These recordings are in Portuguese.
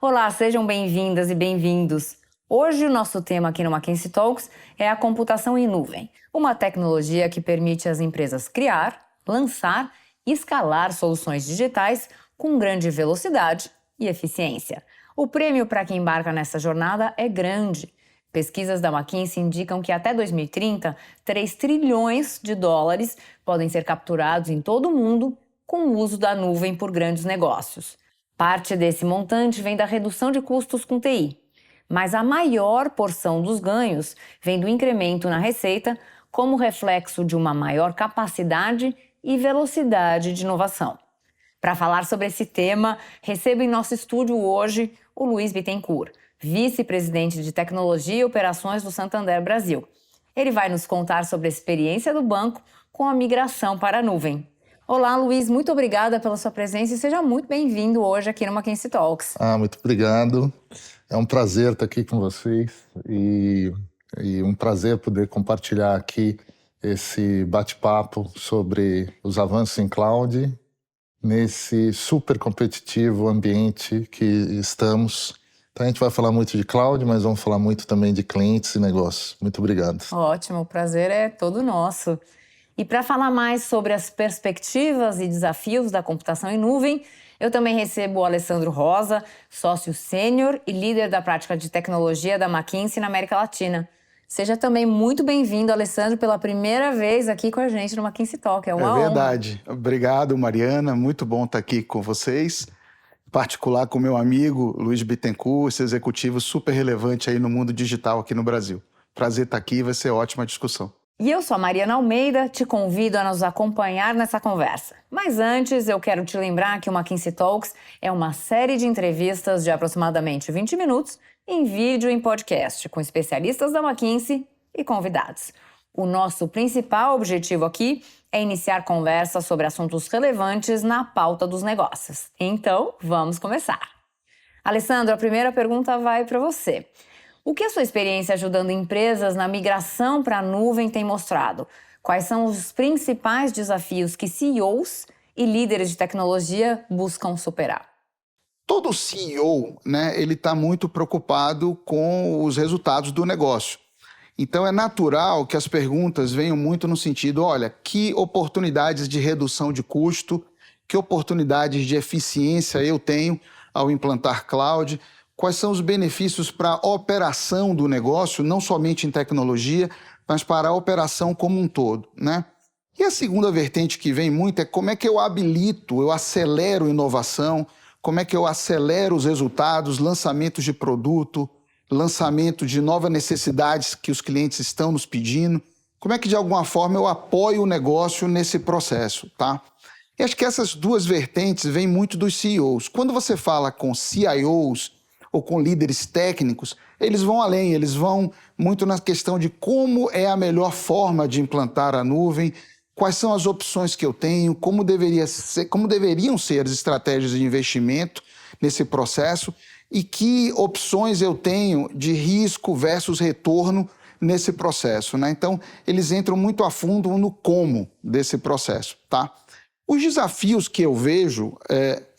Olá, sejam bem-vindas e bem-vindos. Hoje o nosso tema aqui no Mackenzie Talks é a computação em nuvem, uma tecnologia que permite às empresas criar, lançar e escalar soluções digitais com grande velocidade e eficiência. O prêmio para quem embarca nessa jornada é grande. Pesquisas da McKinsey indicam que até 2030, 3 trilhões de dólares podem ser capturados em todo o mundo com o uso da nuvem por grandes negócios. Parte desse montante vem da redução de custos com TI, mas a maior porção dos ganhos vem do incremento na receita como reflexo de uma maior capacidade e velocidade de inovação. Para falar sobre esse tema, recebo em nosso estúdio hoje o Luiz Bittencourt, vice-presidente de Tecnologia e Operações do Santander Brasil. Ele vai nos contar sobre a experiência do banco com a migração para a nuvem. Olá, Luiz, muito obrigada pela sua presença e seja muito bem-vindo hoje aqui no Mackenzie Talks. Muito obrigado. É um prazer estar aqui com vocês e um prazer poder compartilhar aqui esse bate-papo sobre os avanços em cloud nesse super competitivo ambiente que estamos. Então a gente vai falar muito de cloud, mas vamos falar muito também de clientes e negócios. Muito obrigado. Ótimo, o prazer é todo nosso. E para falar mais sobre as perspectivas e desafios da computação em nuvem, eu também recebo o Alessandro Rosa, sócio sênior e líder da prática de tecnologia da McKinsey na América Latina. Seja também muito bem-vindo, Alessandro, pela primeira vez aqui com a gente no Mackenzie Talk. É uma honra. É verdade. Obrigado, Mariana. Muito bom estar aqui com vocês. Em particular com meu amigo Luiz Bittencourt, esse executivo super relevante aí no mundo digital aqui no Brasil. Prazer estar aqui, vai ser ótima discussão. E eu sou a Mariana Almeida, te convido a nos acompanhar nessa conversa. Mas antes, eu quero te lembrar que o Mackenzie Talks é uma série de entrevistas de aproximadamente 20 minutos em vídeo e em podcast, com especialistas da McKinsey e convidados. O nosso principal objetivo aqui é iniciar conversas sobre assuntos relevantes na pauta dos negócios. Então, vamos começar. Alessandro, a primeira pergunta vai para você. O que a sua experiência ajudando empresas na migração para a nuvem tem mostrado? Quais são os principais desafios que CEOs e líderes de tecnologia buscam superar? Todo CEO, ele está muito preocupado com os resultados do negócio. Então é natural que as perguntas venham muito no sentido, olha, que oportunidades de redução de custo, que oportunidades de eficiência eu tenho ao implantar cloud, quais são os benefícios para a operação do negócio, não somente em tecnologia, mas para a operação como um todo, né? E a segunda vertente que vem muito é como é que eu habilito, eu acelero inovação, como é que eu acelero os resultados, lançamentos de produto, lançamento de novas necessidades que os clientes estão nos pedindo, como é que de alguma forma eu apoio o negócio nesse processo, tá? E acho que essas duas vertentes vêm muito dos CEOs. Quando você fala com CIOs, ou com líderes técnicos, eles vão além, eles vão muito na questão de como é a melhor forma de implantar a nuvem, quais são as opções que eu tenho, como deveriam ser as estratégias de investimento nesse processo e que opções eu tenho de risco versus retorno nesse processo, né? Então, eles entram muito a fundo no como desse processo, tá? Os desafios que eu vejo,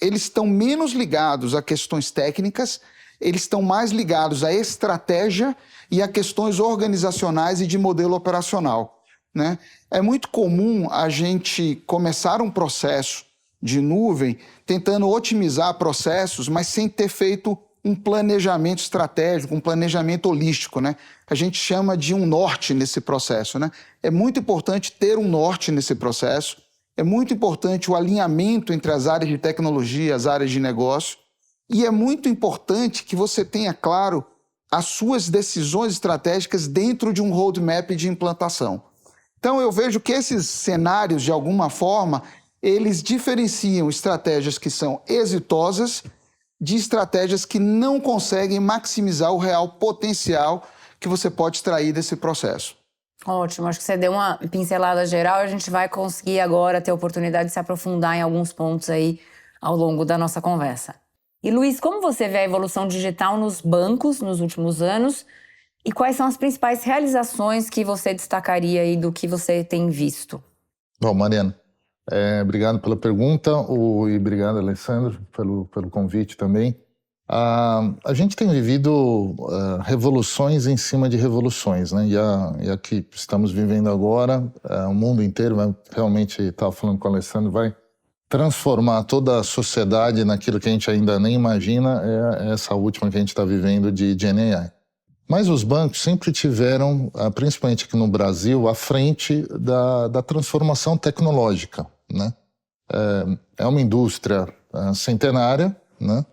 eles estão menos ligados a questões técnicas, eles estão mais ligados à estratégia e a questões organizacionais e de modelo operacional, né? É muito comum a gente começar um processo de nuvem tentando otimizar processos, mas sem ter feito um planejamento estratégico, um planejamento holístico, né? A gente chama de um norte nesse processo, né? É muito importante ter um norte nesse processo, é muito importante o alinhamento entre as áreas de tecnologia, as áreas de negócio, e é muito importante que você tenha claro as suas decisões estratégicas dentro de um roadmap de implantação. Então eu vejo que esses cenários, de alguma forma, eles diferenciam estratégias que são exitosas de estratégias que não conseguem maximizar o real potencial que você pode extrair desse processo. Ótimo, acho que você deu uma pincelada geral e a gente vai conseguir agora ter a oportunidade de se aprofundar em alguns pontos aí ao longo da nossa conversa. E Luiz, como você vê a evolução digital nos bancos nos últimos anos e quais são as principais realizações que você destacaria aí do que você tem visto? Bom, Mariana, obrigado pela pergunta e obrigado, Alessandro, pelo convite também. A gente tem vivido revoluções em cima de revoluções, né? E a que estamos vivendo agora, o mundo inteiro vai realmente, estava falando com o Alessandro, vai transformar toda a sociedade naquilo que a gente ainda nem imagina, é essa última que a gente está vivendo de GenAI. Mas os bancos sempre tiveram, principalmente aqui no Brasil, à frente da transformação tecnológica, né? É uma indústria centenária, né?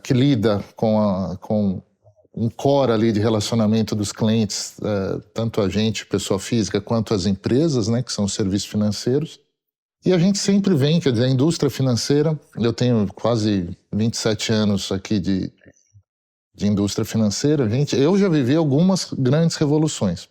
Que lida com um core ali de relacionamento dos clientes, tanto a gente, pessoa física, quanto as empresas, né? Que são os serviços financeiros. E a gente sempre vem, quer dizer, a indústria financeira, eu tenho quase 27 anos aqui de indústria financeira, eu já vivi algumas grandes revoluções.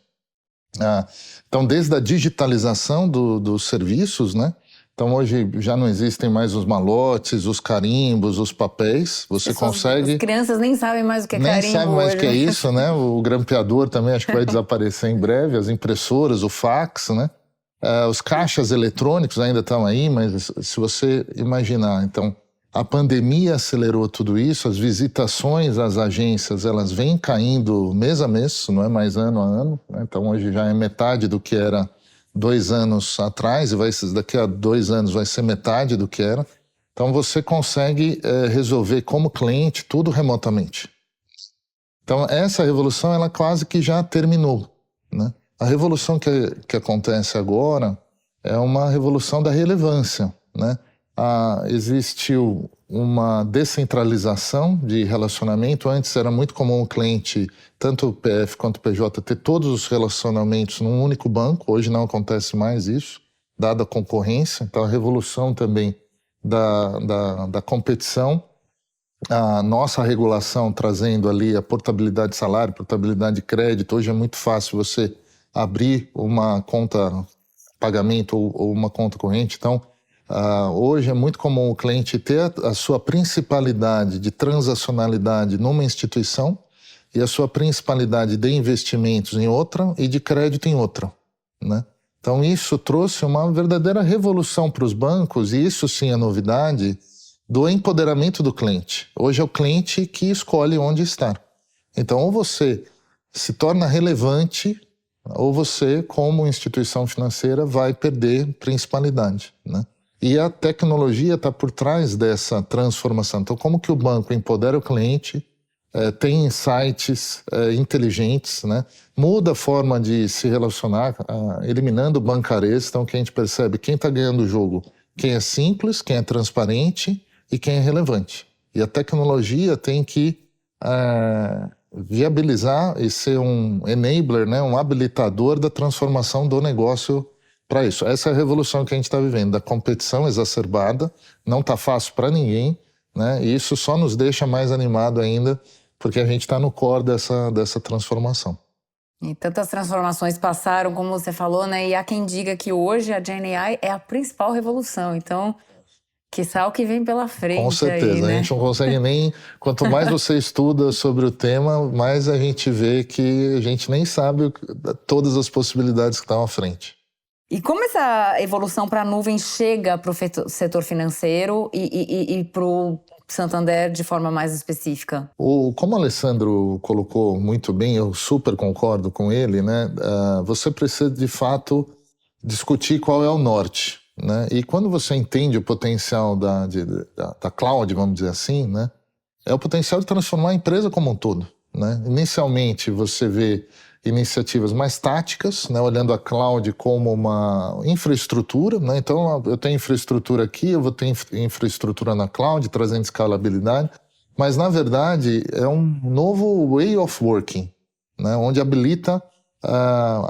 Então, desde a digitalização dos serviços, né? Então, hoje já não existem mais os malotes, os carimbos, os papéis. Você consegue... As crianças nem sabem mais o que é carimbo. Nem sabem mais hoje. o que é isso, né? O grampeador também acho que vai desaparecer em breve, as impressoras, o fax, né? Os caixas eletrônicos ainda estão aí, mas se você imaginar, então, a pandemia acelerou tudo isso, as visitações às agências, elas vêm caindo mês a mês, não é mais ano a ano, né? Então hoje já é metade do que era 2 anos atrás, e daqui a 2 anos vai ser metade do que era. Então você consegue resolver como cliente tudo remotamente. Então essa revolução, ela quase que já terminou, né? A revolução que acontece agora é uma revolução da relevância, né? Existiu uma descentralização de relacionamento. Antes era muito comum o cliente, tanto o PF quanto o PJ, ter todos os relacionamentos num único banco. Hoje não acontece mais isso, dada a concorrência. Então a revolução também da competição, a nossa regulação trazendo ali a portabilidade de salário, portabilidade de crédito. Hoje é muito fácil você abrir uma conta pagamento ou uma conta corrente. Então, hoje é muito comum o cliente ter a sua principalidade de transacionalidade numa instituição e a sua principalidade de investimentos em outra e de crédito em outra, né? Então, isso trouxe uma verdadeira revolução para os bancos, e isso sim é novidade, do empoderamento do cliente. Hoje é o cliente que escolhe onde estar. Então, ou você se torna relevante, ou você, como instituição financeira, vai perder principalidade, né? E a tecnologia está por trás dessa transformação. Então, como que o banco empodera o cliente, tem insights inteligentes, né? Muda a forma de se relacionar, eliminando bancarês. Então, que a gente percebe quem está ganhando o jogo, quem é simples, quem é transparente e quem é relevante. E a tecnologia tem que viabilizar e ser um enabler, né? Um habilitador da transformação do negócio para isso. Essa é a revolução que a gente está vivendo, da competição exacerbada. Não está fácil para ninguém, né? E isso só nos deixa mais animado ainda, porque a gente está no core dessa transformação. E tantas transformações passaram, como você falou, né? E há quem diga que hoje a GenAI é a principal revolução. Então, quiçá o que vem pela frente. Com certeza, aí, né? A gente não consegue nem... Quanto mais você estuda sobre o tema, mais a gente vê que a gente nem sabe todas as possibilidades que estão à frente. E como essa evolução para a nuvem chega para o setor financeiro e para o Santander de forma mais específica? Como o Alessandro colocou muito bem, eu super concordo com ele, né? Você precisa, de fato, discutir qual é o norte, né? E quando você entende o potencial da cloud, vamos dizer assim, né? É o potencial de transformar a empresa como um todo, né? Inicialmente, você vê iniciativas mais táticas, né, olhando a cloud como uma infraestrutura, né? Então eu tenho infraestrutura aqui, eu vou ter infraestrutura na cloud, trazendo escalabilidade, mas na verdade é um novo way of working, né? Onde habilita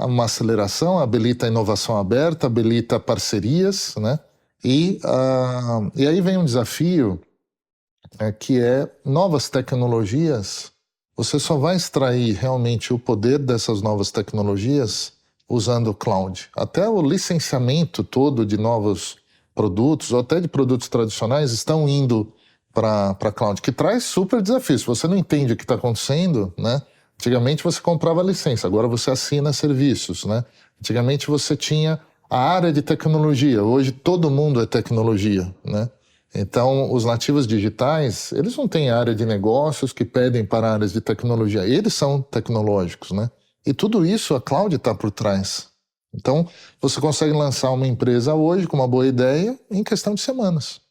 uma aceleração, habilita a inovação aberta, habilita parcerias, né? E aí vem um desafio que é novas tecnologias. Você só vai extrair realmente o poder dessas novas tecnologias usando o cloud. Até o licenciamento todo de novos produtos, ou até de produtos tradicionais, estão indo para a cloud, que traz super desafios. Se você não entende o que está acontecendo, né? Antigamente você comprava licença, agora você assina serviços, né? Antigamente você tinha a área de tecnologia, hoje todo mundo é tecnologia, né? Então, os nativos digitais, eles não têm área de negócios que pedem para áreas de tecnologia. Eles são tecnológicos, né? E tudo isso a cloud está por trás. Então, você consegue lançar uma empresa hoje com uma boa ideia em questão de semanas,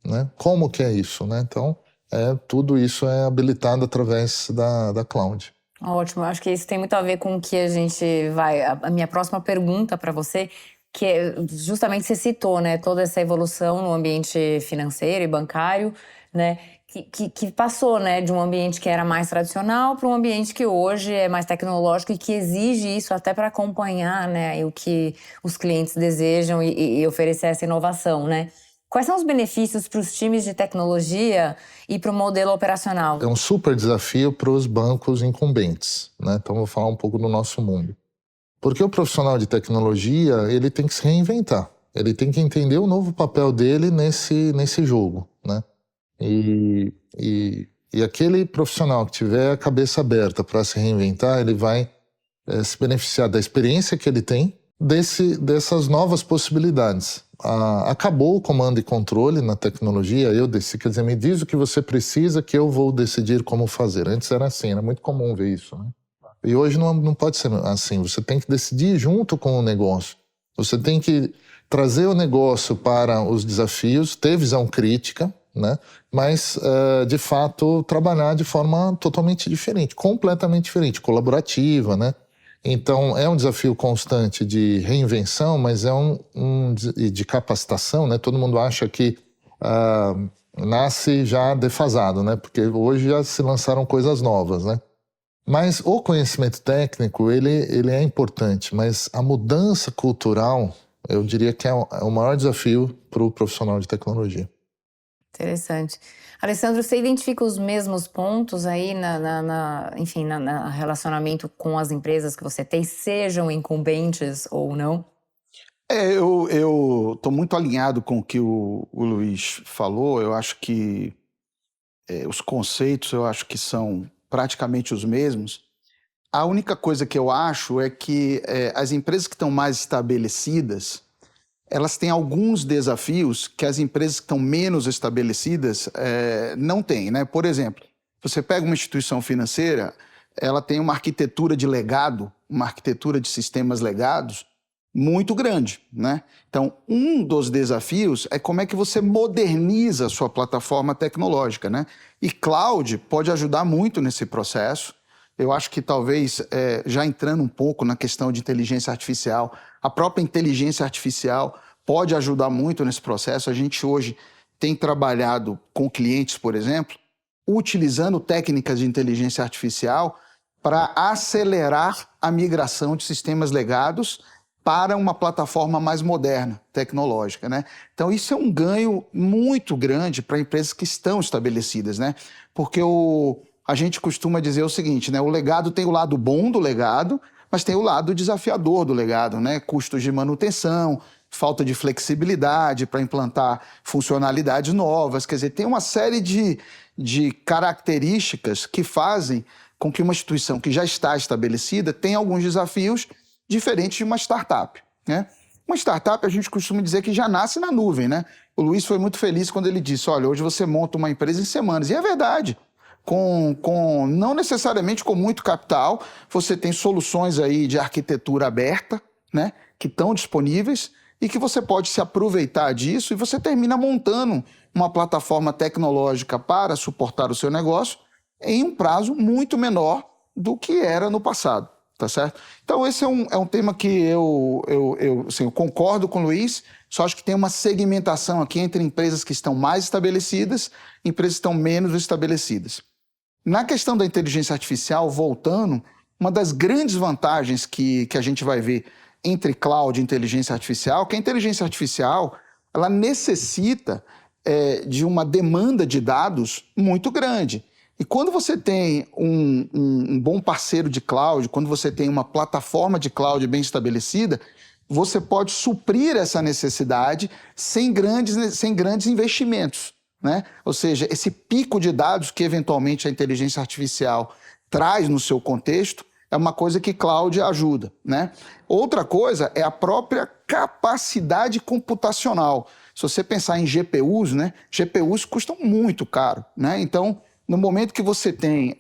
né? Como que é isso, né? Então, tudo isso é habilitado através da cloud. Ótimo, eu acho que isso tem muito a ver com o que a gente vai... A minha próxima pergunta para você, que é justamente você citou, né, toda essa evolução no ambiente financeiro e bancário, né, que passou, né, de um ambiente que era mais tradicional para um ambiente que hoje é mais tecnológico e que exige isso até para acompanhar, né, o que os clientes desejam e oferecer essa inovação, né? Quais são os benefícios para os times de tecnologia e para o modelo operacional? É um super desafio para os bancos incumbentes, né? Então, vou falar um pouco do nosso mundo. Porque o profissional de tecnologia, ele tem que se reinventar. Ele tem que entender o novo papel dele nesse jogo, né? E aquele profissional que tiver a cabeça aberta para se reinventar, ele vai se beneficiar da experiência que ele tem, dessas novas possibilidades. Acabou o comando e controle na tecnologia, quer dizer, me diz o que você precisa que eu vou decidir como fazer. Antes era assim, era muito comum ver isso, né? E hoje não pode ser assim, você tem que decidir junto com o negócio. Você tem que trazer o negócio para os desafios, ter visão crítica, né? Mas, de fato, trabalhar de forma totalmente diferente, completamente diferente, colaborativa, né? Então, é um desafio constante de reinvenção, mas é de capacitação, né? Todo mundo acha que nasce já defasado, né? Porque hoje já se lançaram coisas novas, né? Mas o conhecimento técnico, ele é importante, mas a mudança cultural, eu diria que é o maior desafio para o profissional de tecnologia. Interessante. Alessandro, você identifica os mesmos pontos aí enfim, no relacionamento com as empresas que você tem, sejam incumbentes ou não? Eu estou muito alinhado com o que o Luiz falou. Eu acho que os conceitos, eu acho que são praticamente os mesmos. A única coisa que eu acho é que as empresas que estão mais estabelecidas, elas têm alguns desafios que as empresas que estão menos estabelecidas não têm, né? Por exemplo, você pega uma instituição financeira, ela tem uma arquitetura de legado, uma arquitetura de sistemas legados muito grande, né? Então, um dos desafios é como é que você moderniza a sua plataforma tecnológica, né? E cloud pode ajudar muito nesse processo. Eu acho que talvez, já entrando um pouco na questão de inteligência artificial, a própria inteligência artificial pode ajudar muito nesse processo. A gente hoje tem trabalhado com clientes, por exemplo, utilizando técnicas de inteligência artificial para acelerar a migração de sistemas legados para uma plataforma mais moderna, tecnológica, né? Então, isso é um ganho muito grande para empresas que estão estabelecidas, né? Porque a gente costuma dizer o seguinte, né? O legado tem o lado bom do legado, mas tem o lado desafiador do legado, né? Custos de manutenção, falta de flexibilidade para implantar funcionalidades novas. Quer dizer, tem uma série de características que fazem com que uma instituição que já está estabelecida tenha alguns desafios diferentes de uma startup, né? Uma startup, a gente costuma dizer que já nasce na nuvem, né? O Luiz foi muito feliz quando ele disse, olha, hoje você monta uma empresa em semanas. E é verdade. Não necessariamente com muito capital, você tem soluções aí de arquitetura aberta, né? Que estão disponíveis e que você pode se aproveitar disso e você termina montando uma plataforma tecnológica para suportar o seu negócio em um prazo muito menor do que era no passado. Tá certo? Então, esse é um tema que eu concordo com o Luiz, só acho que tem uma segmentação aqui entre empresas que estão mais estabelecidas e empresas que estão menos estabelecidas. Na questão da inteligência artificial, voltando, uma das grandes vantagens que a gente vai ver entre cloud e inteligência artificial, que a inteligência artificial ela necessita de uma demanda de dados muito grande. E quando você tem um bom parceiro de cloud, quando você tem uma plataforma de cloud bem estabelecida, você pode suprir essa necessidade sem grandes investimentos, né? Ou seja, esse pico de dados que eventualmente a inteligência artificial traz no seu contexto, é uma coisa que cloud ajuda, né? Outra coisa é a própria capacidade computacional. Se você pensar em GPUs, né? GPUs custam muito caro, né? Então, no momento que você tem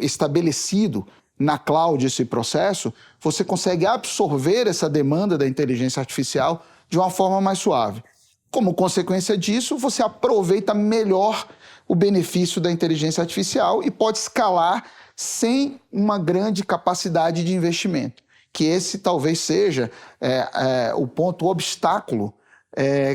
estabelecido na cloud esse processo, você consegue absorver essa demanda da inteligência artificial de uma forma mais suave. Como consequência disso, você aproveita melhor o benefício da inteligência artificial e pode escalar sem uma grande capacidade de investimento. Que esse talvez seja o ponto obstáculo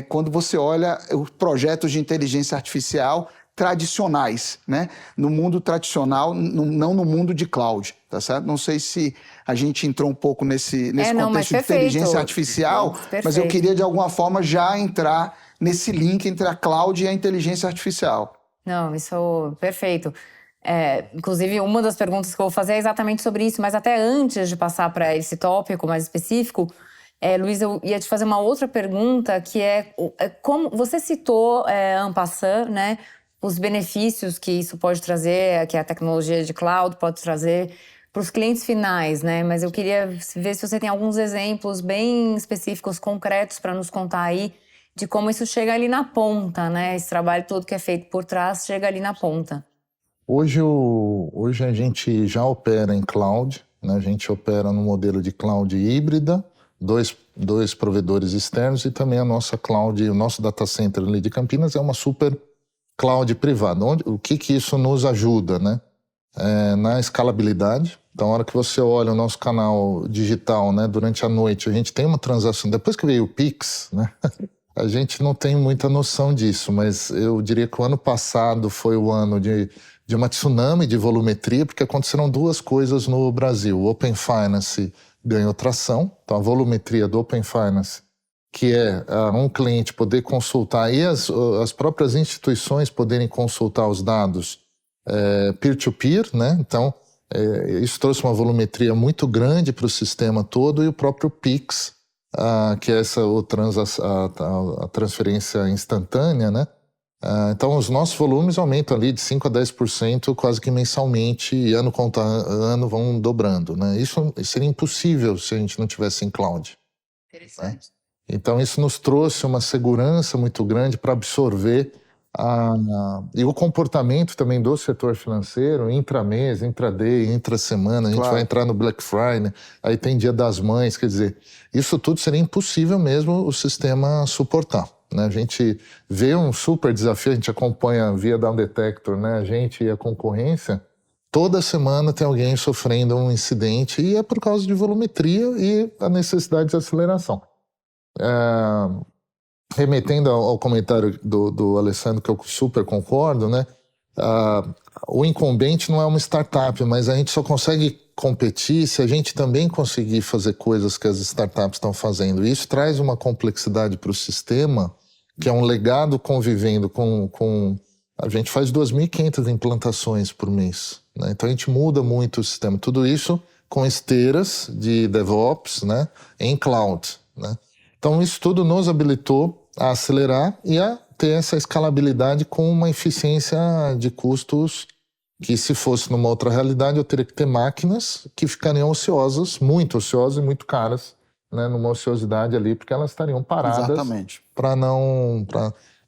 quando você olha os projetos de inteligência artificial tradicionais, né? No mundo tradicional, não no mundo de cloud, tá certo? Não sei se a gente entrou um pouco nesse contexto de inteligência artificial, mas eu queria de alguma forma já entrar nesse link entre a cloud e a inteligência artificial. Não, isso perfeito. Inclusive, uma das perguntas que eu vou fazer é exatamente sobre isso, mas até antes de passar para esse tópico mais específico, Luiz, eu ia te fazer uma outra pergunta, que como você citou en passant, né, os benefícios que isso pode trazer, que a tecnologia de cloud pode trazer para os clientes finais, né? Mas eu queria ver se você tem alguns exemplos bem específicos, concretos, para nos contar aí de como isso chega ali na ponta, né? Esse trabalho todo que é feito por trás chega ali na ponta. Hoje a gente já opera em cloud, né? A gente opera no modelo de cloud híbrida, dois provedores externos e também a nossa cloud, o nosso data center ali de Campinas é uma super cloud privada. O que isso nos ajuda, né? Na escalabilidade. Então, a hora que você olha o nosso canal digital, né, durante a noite, a gente tem uma transação. Depois que veio o Pix, né, a gente não tem muita noção disso, mas eu diria que o ano passado foi o ano de uma tsunami de volumetria, porque aconteceram duas coisas no Brasil. O Open Finance ganhou tração, então a volumetria do Open Finance, que é um cliente poder consultar e as próprias instituições poderem consultar os dados peer-to-peer, né? Então, isso trouxe uma volumetria muito grande para o sistema todo, e o próprio Pix, que é a transferência instantânea, né? Então, os nossos volumes aumentam ali de 5% a 10% quase que mensalmente, e ano contra ano vão dobrando, né? Isso seria impossível se a gente não tivesse em cloud. Interessante. Né? Então, isso nos trouxe uma segurança muito grande para absorver e o comportamento também do setor financeiro, intramês, intraday, intrasemana. A gente vai entrar no Black Friday, aí tem Dia das Mães, quer dizer, isso tudo seria impossível mesmo o sistema suportar. Né? A gente vê um super desafio, a gente acompanha via Down Detector, né? A gente e a concorrência. Toda semana tem alguém sofrendo um incidente, e é por causa de volumetria e a necessidade de aceleração. Remetendo ao comentário do Alessandro, que eu super concordo, né? O incumbente não é uma startup, mas a gente só consegue competir se a gente também conseguir fazer coisas que as startups estão fazendo. E isso traz uma complexidade para o sistema, que é um legado convivendo com... A gente faz 2.500 implantações por mês, né? Então a gente muda muito o sistema. Tudo isso com esteiras de DevOps, né? Em cloud, né? Então isso tudo nos habilitou a acelerar e a ter essa escalabilidade com uma eficiência de custos que, se fosse numa outra realidade, eu teria que ter máquinas que ficariam ociosas, muito ociosas e muito caras, né, numa ociosidade ali, porque elas estariam paradas. Exatamente. Para não...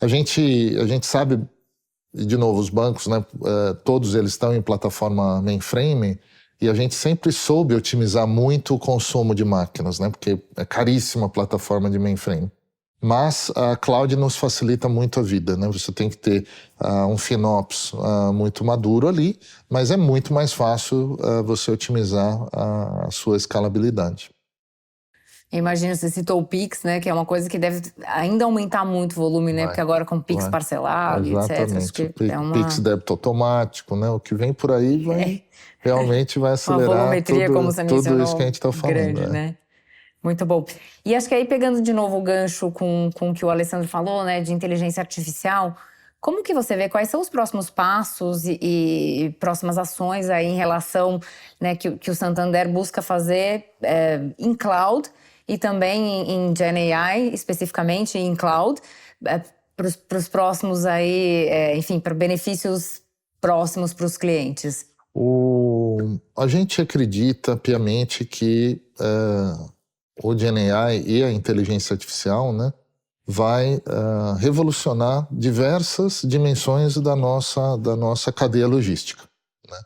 A gente sabe, e de novo, os bancos, né, todos eles estão em plataforma mainframe, e a gente sempre soube otimizar muito o consumo de máquinas, né, porque é caríssima a plataforma de mainframe. Mas a cloud nos facilita muito a vida, né? Você tem que ter um FinOps muito maduro ali, mas é muito mais fácil você otimizar a sua escalabilidade. Imagina, você citou o Pix, né? Que é uma coisa que deve ainda aumentar muito o volume, né? Porque agora com Pix parcelado, etc. Acho que Pix débito automático, né? O que vem por aí realmente vai acelerar uma volumetria, como você mencionou, isso que a gente está falando. Grande, né? Muito bom. E acho que aí, pegando de novo o gancho com o que o Alessandro falou, né, de inteligência artificial, como que você vê, quais são os próximos passos e próximas ações aí em relação, né, que o Santander busca fazer em cloud e também em GenAI, especificamente em cloud, para os próximos aí, enfim, para benefícios próximos para os clientes? A gente acredita piamente que o GenAI e a inteligência artificial, né, vai revolucionar diversas dimensões da nossa cadeia logística, né?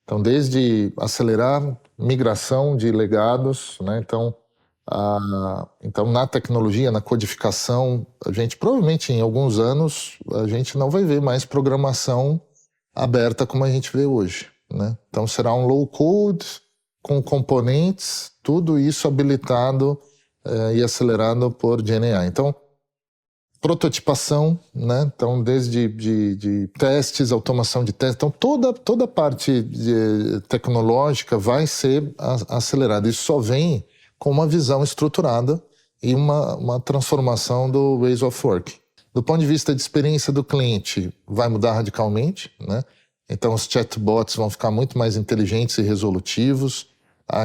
Então, desde acelerar migração de legados, né? Então, na tecnologia, na codificação, a gente provavelmente em alguns anos a gente não vai ver mais programação aberta como a gente vê hoje, né? Então será um low code com componentes, tudo isso habilitado e acelerado por GenAI. Então, prototipação, né? Então, desde de testes, automação de testes, então toda a parte tecnológica vai ser acelerada. Isso só vem com uma visão estruturada e uma transformação do ways of work. Do ponto de vista de experiência do cliente, vai mudar radicalmente, né? Então, os chatbots vão ficar muito mais inteligentes e resolutivos.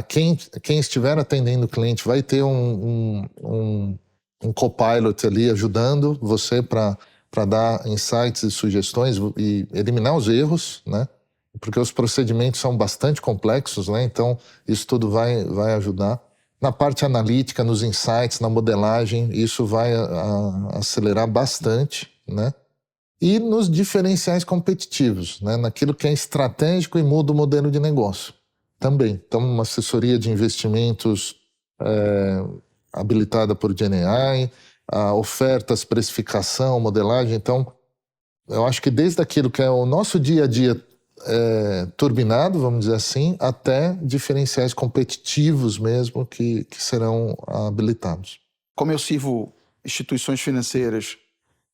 Quem estiver atendendo o cliente vai ter um copilot ali ajudando você para dar insights e sugestões e eliminar os erros, né? Porque os procedimentos são bastante complexos, né? Então, isso tudo vai ajudar. Na parte analítica, nos insights, na modelagem, isso vai acelerar bastante, né? E nos diferenciais competitivos, né? Naquilo que é estratégico e muda o modelo de negócio também. Então, uma assessoria de investimentos habilitada por GenAI, ofertas, precificação, modelagem. Então, eu acho que desde aquilo que é o nosso dia a dia turbinado, vamos dizer assim, até diferenciais competitivos mesmo que serão habilitados. Como eu sirvo instituições financeiras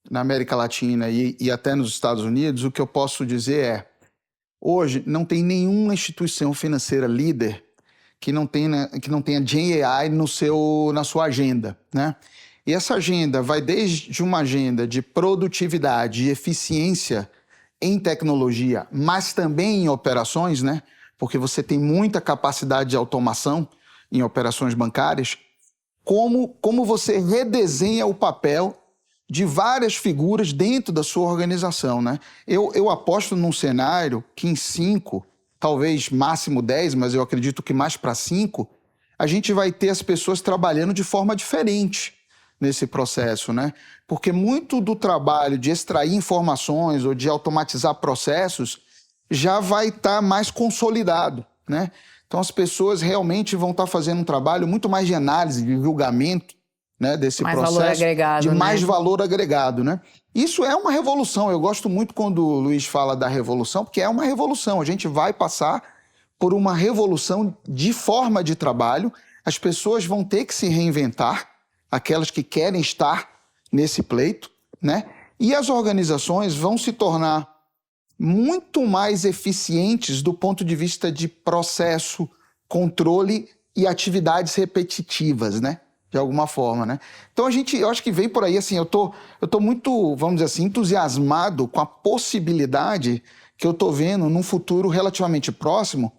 na América Latina e até nos Estados Unidos, o que eu posso dizer é, hoje não tem nenhuma instituição financeira líder que não tenha GenAI na sua agenda, né? E essa agenda vai desde uma agenda de produtividade e eficiência em tecnologia, mas também em operações, né? Porque você tem muita capacidade de automação em operações bancárias. Como você redesenha o papel de várias figuras dentro da sua organização, né? Eu aposto num cenário que em 5, talvez máximo 10, mas eu acredito que mais para 5, a gente vai ter as pessoas trabalhando de forma diferente nesse processo, né? Porque muito do trabalho de extrair informações ou de automatizar processos já vai estar mais consolidado, né? Então as pessoas realmente vão estar fazendo um trabalho muito mais de análise, de julgamento, né, desse mais processo, valor agregado, de mais né? valor agregado, né? Isso é uma revolução. Eu gosto muito quando o Luiz fala da revolução, porque é uma revolução. A gente vai passar por uma revolução de forma de trabalho. As pessoas vão ter que se reinventar, aquelas que querem estar nesse pleito, né? E as organizações vão se tornar muito mais eficientes do ponto de vista de processo, controle e atividades repetitivas, né? De alguma forma, né? Então eu acho que vem por aí, assim, eu tô muito, vamos dizer assim, entusiasmado com a possibilidade que eu tô vendo num futuro relativamente próximo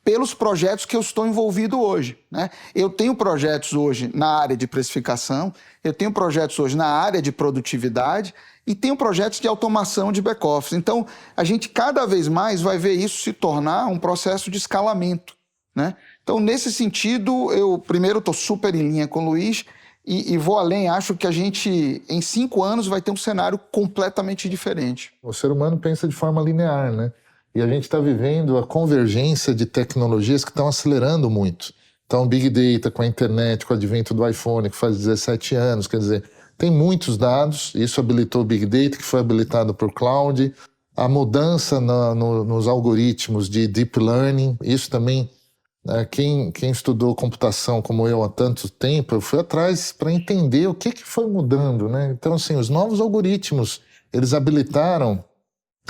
pelos projetos que eu estou envolvido hoje, né? Eu tenho projetos hoje na área de precificação, eu tenho projetos hoje na área de produtividade e tenho projetos de automação de back-office. Então, a gente cada vez mais vai ver isso se tornar um processo de escalamento, né? Então, nesse sentido, eu primeiro estou super em linha com o Luiz e vou além. Acho que a gente, em 5 anos, vai ter um cenário completamente diferente. O ser humano pensa de forma linear, né? E a gente está vivendo a convergência de tecnologias que estão acelerando muito. Então, Big Data com a internet, com o advento do iPhone, que faz 17 anos, quer dizer, tem muitos dados, isso habilitou o Big Data, que foi habilitado por Cloud, a mudança nos algoritmos de Deep Learning, isso também, quem estudou computação como eu há tanto tempo, eu fui atrás para entender o que foi mudando, né? Então, assim, os novos algoritmos, eles habilitaram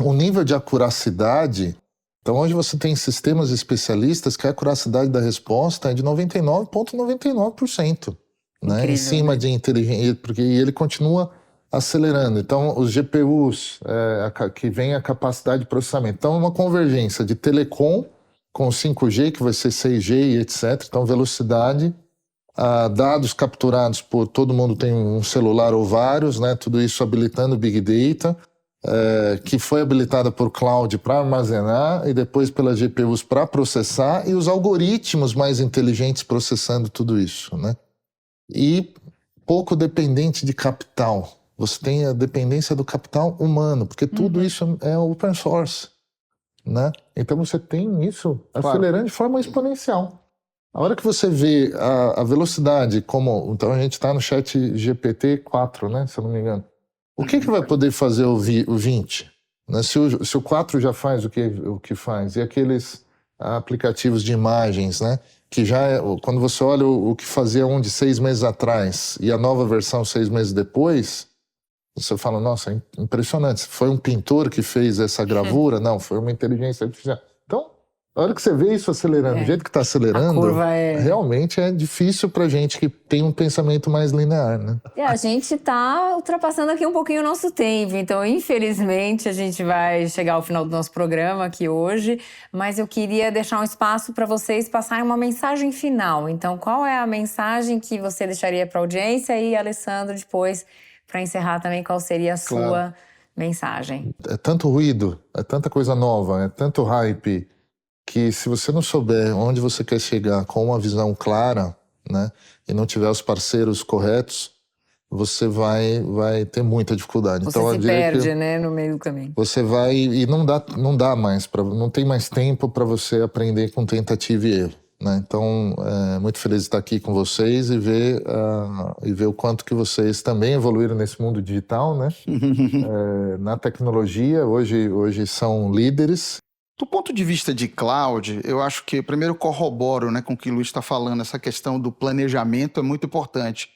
o nível de acuracidade. Então, hoje você tem sistemas especialistas que a acuracidade da resposta é de 99,99%, né? Incrível, em cima, né? De inteligência, porque ele continua acelerando. Então, os GPUs, que vem a capacidade de processamento. Então, uma convergência de telecom com 5G, que vai ser 6G e etc. Então, velocidade, dados capturados por todo mundo tem um celular ou vários, né? Tudo isso habilitando o Big Data. que foi habilitada por cloud para armazenar e depois pelas GPUs para processar, e os algoritmos mais inteligentes processando tudo isso, né? E pouco dependente de capital. Você tem a dependência do capital humano, porque tudo isso é open source, né? Então você tem isso acelerando de forma exponencial. A hora que você vê a velocidade, então a gente está no chat GPT 4, né, se eu não me engano. O que vai poder fazer o 20? Né? Se o 4 já faz o que faz, e aqueles aplicativos de imagens, né, que quando você olha o que fazia um de 6 meses atrás e a nova versão 6 meses depois, você fala, nossa, é impressionante. Foi um pintor que fez essa gravura? Não, foi uma inteligência artificial. Então, a hora que você vê isso acelerando, do jeito que está acelerando, realmente é difícil para gente que tem um pensamento mais linear, né? A gente está ultrapassando aqui um pouquinho o nosso tempo, então infelizmente a gente vai chegar ao final do nosso programa aqui hoje, mas eu queria deixar um espaço para vocês passarem uma mensagem final. Então, qual é a mensagem que você deixaria para a audiência e, Alessandro, depois, para encerrar também, qual seria a sua mensagem? É tanto ruído, é tanta coisa nova, é tanto hype, que se você não souber onde você quer chegar com uma visão clara, né, e não tiver os parceiros corretos, você vai ter muita dificuldade. Você então, se perde, né, no meio do caminho. Você vai e não dá mais, não tem mais tempo para você aprender com tentativa e erro, né? Então, muito feliz de estar aqui com vocês e ver o quanto que vocês também evoluíram nesse mundo digital, né? Na tecnologia, hoje são líderes. Do ponto de vista de cloud, eu acho que, primeiro, corroboro, né, com o que o Luiz está falando, essa questão do planejamento é muito importante.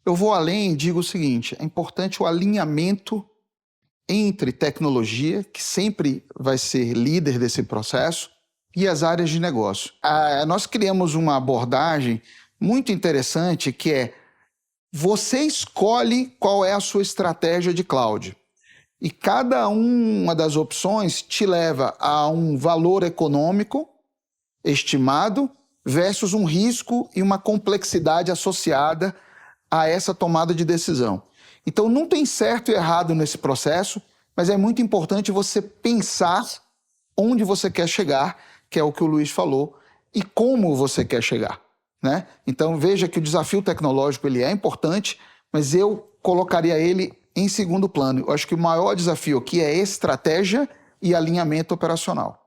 Eu vou além e digo o seguinte, é importante o alinhamento entre tecnologia, que sempre vai ser líder desse processo, e as áreas de negócio. Nós criamos uma abordagem muito interessante que é, você escolhe qual é a sua estratégia de cloud. E cada uma das opções te leva a um valor econômico estimado versus um risco e uma complexidade associada a essa tomada de decisão. Então, não tem certo e errado nesse processo, mas é muito importante você pensar onde você quer chegar, que é o que o Luiz falou, e como você quer chegar, né? Então, veja que o desafio tecnológico ele é importante, mas eu colocaria ele em segundo plano. Eu acho que o maior desafio aqui é estratégia e alinhamento operacional.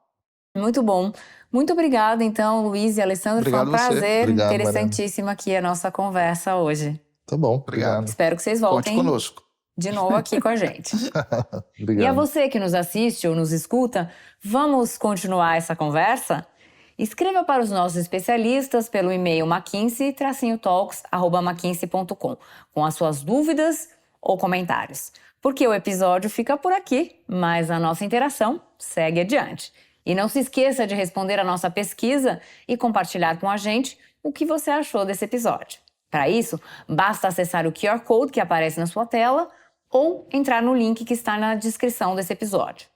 Muito bom. Muito obrigada, então, Luiz e Alessandro. Obrigado. Foi um prazer. Obrigado, interessantíssima aqui a nossa conversa hoje. Tá bom, obrigado. Espero que vocês voltem Conte conosco de novo aqui com a gente. Obrigado. E a você que nos assiste ou nos escuta, vamos continuar essa conversa? Escreva para os nossos especialistas pelo e-mail mckinsey-talks@mckinsey.com com as suas dúvidas ou comentários, porque o episódio fica por aqui, mas a nossa interação segue adiante. E não se esqueça de responder a nossa pesquisa e compartilhar com a gente o que você achou desse episódio. Para isso, basta acessar o QR Code que aparece na sua tela ou entrar no link que está na descrição desse episódio.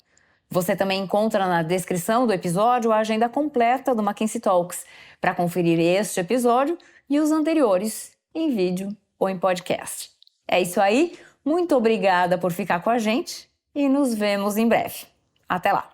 Você também encontra na descrição do episódio a agenda completa do McKinsey Talks para conferir este episódio e os anteriores em vídeo ou em podcast. É isso aí, muito obrigada por ficar com a gente e nos vemos em breve. Até lá!